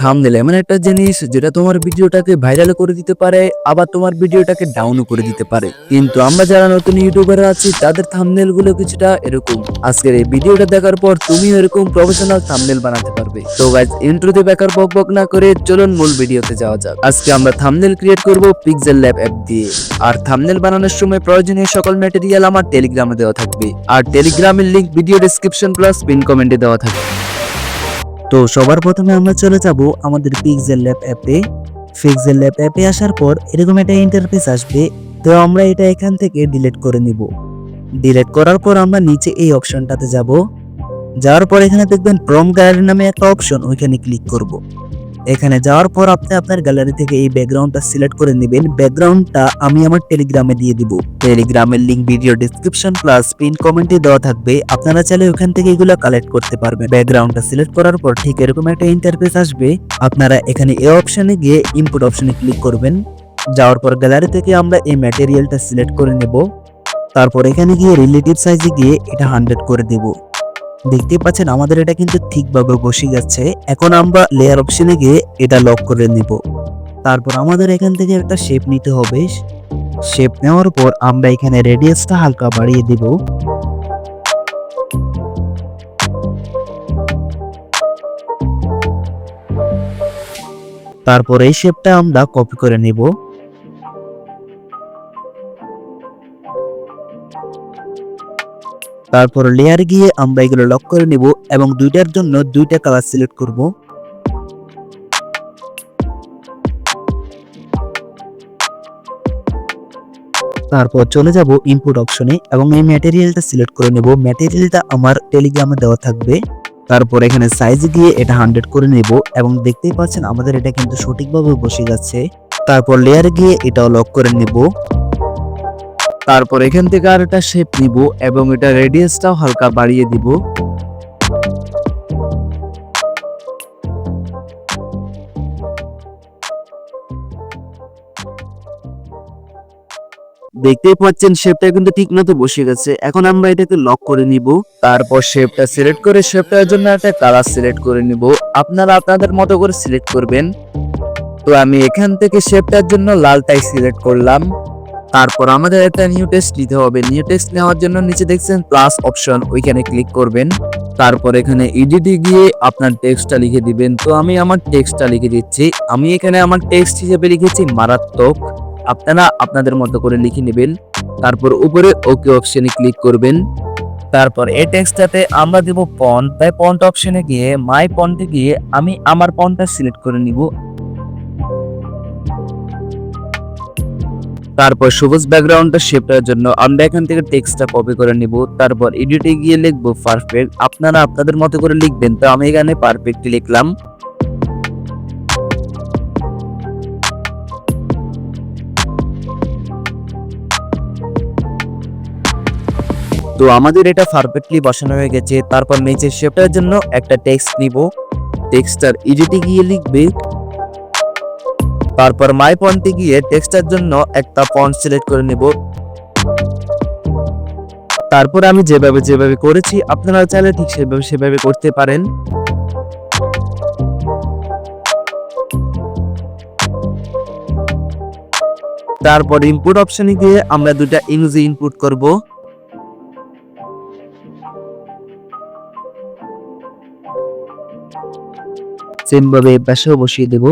Thumbnail এমন একটা জিনিস যেটা তোমার ভিডিওটাকে ভাইরাল করে দিতে পারে, আবার তোমার ভিডিওটাকে ডাউনও করে দিতে পারে। কিন্তু আমরা যারা নতুন ইউটিউবার আছি তাদের থাম্বনেল গুলো কিছুটা এরকম। আজকের এই ভিডিওটা দেখার পর তুমি এরকম প্রফেশনাল থাম্বনেল বানাতে পারবে। তো গাইস, ইন্ট্রোতে বেকার বকবক না করে চলুন মূল ভিডিওতে যাওয়া যাক। আজকে আমরা থাম্বনেল ক্রিয়েট করব PixelLab অ্যাপ দিয়ে। আর থাম্বনেল বানানোর সময় প্রয়োজনীয় সকল ম্যাটেরিয়াল আমার টেলিগ্রামে দেওয়া থাকবে, আর টেলিগ্রামের link video description plus pin কমেন্টে দেওয়া থাকবে। তো সবার প্রথমে আমরা চলে যাব আমাদের PixelLab অ্যাপে। PixelLab অ্যাপে আসার পর এরকম একটা ইন্টারফেস আসবে। তো আমরা এটা এখান থেকে ডিলিট করে নিব। ডিলিট করার পর আমরা নিচে এই অপশনটাতে যাব। যাওয়ার পর এখানে দেখবেন প্রম গ্যালারি নামে একটা অপশন, ওইখানে ক্লিক করব। এখানে যাওয়ার পর আপনি আপনার গ্যালারি থেকে এই ব্যাকগ্রাউন্ডটা সিলেক্ট করে নেবেন। ব্যাকগ্রাউন্ডটা আমি আমার টেলিগ্রামে দিয়ে দিব। টেলিগ্রামের link video description plus pin কমেন্টে দেওয়া থাকবে। আপনারা চাইলে ওখান থেকে এগুলো কালেক্ট করতে পারবেন। ব্যাকগ্রাউন্ডটা সিলেক্ট করার পর ঠিক এরকম একটা ইন্টারফেস আসবে। আপনারা এখানে এই অপশনে গিয়ে ইনপুট অপশনে ক্লিক করবেন। যাওয়ার পর গ্যালারি থেকে আমরা এই ম্যাটেরিয়ালটা সিলেক্ট করে নেব। তারপর এখানে গিয়ে রিলেটিভ সাইজে গিয়ে এটা 100 করে দেব। দেখতে পাচ্ছেন আমাদের এটা কিন্তু ঠিকভাবে বসে যাচ্ছে। এখন আমরা লেয়ার অপশনে গিয়ে এটা লক করে নিব। তারপর আমাদের এখান থেকে একটা শেপ নিতে হবে। শেপ নেওয়ার পর আমরা এখানে রেডিয়াসটা হালকা বাড়িয়ে দিব। তারপর এই শেপটা আমরা কপি করে নিব। তারপর লেয়ার গিয়ে আমরা এগুলো লক করে নিব এবং দুইটার জন্য দুইটা কালার সিলেক্ট করব। তারপর চলে যাব ইনপুট অপশনে এবং এই ম্যাটেরিয়ালটা সিলেক্ট করে নেব। ম্যাটেরিয়ালটা আমার টেলিগ্রামে দেওয়া থাকবে। তারপর এখানে সাইজ গিয়ে এটা 100 করে নেব এবং দেখতেই পাচ্ছেন আমাদের এটা কিন্তু সঠিকভাবে বসে যাচ্ছে। তারপর লেয়ার গিয়ে এটাও লক করে নেব। তারপর এখান থেকে আর একটা শেপ নিব এবং এটা রেডিয়াসটাও হালকা বাড়িয়ে দিব। দেখতেই পাচ্ছেন শেপটা কিন্তু ঠিক মতো বসে গেছে। এখন আমরা এটাকে লক করে নিব। তারপর শেপটা সিলেক্ট করে শেপটার জন্য একটা কালার সিলেক্ট করে নিব। আপনারা আপনাদের মতো করে সিলেক্ট করবেন। তো আমি এখান থেকে শেপটার জন্য লালটাই সিলেক্ট করলাম। তারপর আমাদের একটা নিউ টেক্সট নিতে হবে। নিউ টেক্সট নেওয়ার জন্য নিচে দেখছেন প্লাস অপশন, ওইখানে ক্লিক করবেন। তারপর এখানে এডিটে গিয়ে আপনার টেক্সটটা লিখে দিবেন। তো আমি আমার টেক্সটটা লিখে দিচ্ছি। আমি এখানে আমার টেক্সট হিসেবে লিখেছি মারাত্মক। আপনারা আপনাদের মতো করে লিখে নেবেন। তারপর উপরে ওকে অপশনে ক্লিক করবেন। তারপর এই টেক্সটটাতে আমরা দেব ফন্ট। তাই ফন্ট অপশনে গিয়ে মাই ফন্টে গিয়ে আমি আমার ফন্টটা সিলেক্ট করে নিব। তারপর সবুজ ব্যাকগ্রাউন্ডটা শেপটার জন্য আমরা এখান থেকে টেক্সটটা কপি করে নিব। তারপর এডিটে গিয়ে লিখবো পারফেক্ট। আপনারা আপনাদের মতো করে লিখবেন। তো আমি এখানে পারফেক্ট লিখলাম। তো আমাদের এটা পারফেক্টলি বসানো হয়ে গেছে। তারপর নিচে শেপটার জন্য একটা টেক্সট নিব। টেক্সটার এডিটে গিয়ে লিখবে। তারপর মাই ফন্টে গিয়ে টেক্সটের জন্য একটা ফন্ট সিলেক্ট করে নেব। তারপর আমি যেভাবে করেছি আপনারা চাইলে ঠিক সেভাবে করতে পারেন। তারপর ইনপুট অপশনে গিয়ে আমরা দুটো ইমেজ ইনপুট করব। সেম ভাবে পাশেও বসিয়ে দেব।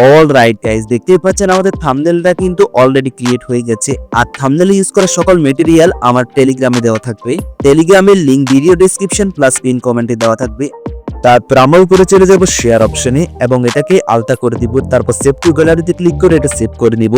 অলরাইট গাইস, দেখতেই পাচ্ছেন আমাদের থাম্বনেলটা কিন্তু অলরেডি ক্রিয়েট হয়ে গেছে। আর থাম্বনেল ইউজ করা সকল ম্যাটেরিয়াল আমার টেলিগ্রামে দেওয়া থাকবে। টেলিগ্রামের link video description plus pin কমেন্টে দেওয়া থাকবে। তারপর আমরা উপরে চলে যাব শেয়ার অপশনে এবং এটাকে আলতা করে দিব। তারপর সেভ টু গ্যালারিতে ক্লিক করে এটা সেভ করে নিব।